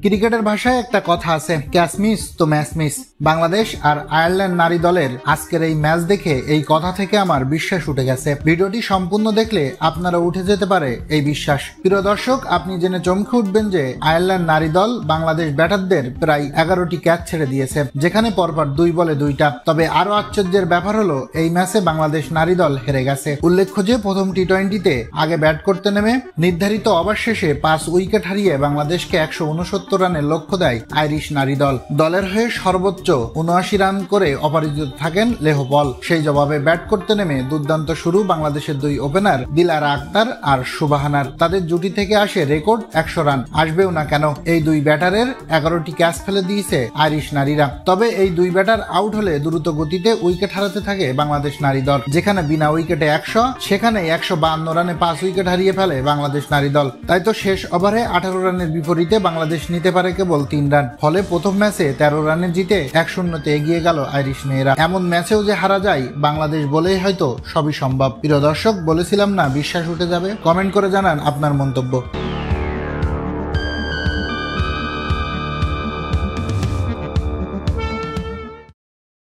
ক্রিকেটের ভাষায় একটা কথা আছে, ক্যাচ মিস তো ম্যাচ মিস। বাংলাদেশ আর আয়ারল্যান্ড নারী দলের আজকের এই ম্যাচ দেখে এই কথা থেকে আমার বিশ্বাস উঠে গেছে। ভিডিওটি সম্পূর্ণ দেখলে আপনারা উঠে যেতে পারে এই বিশ্বাস। প্রিয় দর্শক, আপনি জেনে চমকে উঠবেন যে আয়ারল্যান্ড নারী দল বাংলাদেশ ব্যাটারদের প্রায় 11টি ক্যাচ ছেড়ে দিয়েছে, যেখানে পরপর 2 বলে 2টা। তবে আরো আশ্চর্যের ব্যাপার হলো এই ম্যাচে বাংলাদেশ নারী দল হেরে গেছে। উল্লেখ্য যে প্রথম টি-20তে আগে ব্যাট করতে নেমে নির্ধারিত ওভার শেষে 5 উইকেট হারিয়ে বাংলাদেশকে 169 রানের লক্ষ্য দেয় আইরিশ নারী দল। দলের হয়ে সর্বোচ্চ 79 রান করে অপরাজিত থাকেন লেহ পল। সেই জবাবে ব্যাট করতে নেমে দুর্দান্ত শুরু বাংলাদেশের 2 ওপেনার দিলারা আক্তার আর সুবাহানার। তাদের জুটি থেকে আসে রেকর্ড 100 রান। আসবেও না কেন, এই 2 ব্যাটারের 11টি ক্যাচ ফেলে দিয়েছে আইরিশ নারীরা। তবে এই 2 ব্যাটার আউট হলে দ্রুত গতিতে উইকেট হারাতে থাকে বাংলাদেশ নারী দল। যেখানে বিনা উইকেটে 100, সেখানে 152 রানে 5 উইকেট হারিয়ে ফেলে বাংলাদেশ নারী দল। তাই তো শেষ ওভারে 18 রানের বিপরীতে বাংলাদেশ নিতে পারে কেবল 3 রান। ফলে প্রথম ম্যাচে 13 রানে জিতে 1-0 এগিয়ে গেল আইরিশ মেয়েরা। এমন ম্যাচেও যে হারা যায় বাংলাদেশ বলেই হয়তো সবই সম্ভব। প্রিয় দর্শক, বলেছিলাম না বিশ্বাস উঠে যাবে? কমেন্ট করে জানান আপনার মন্তব্য।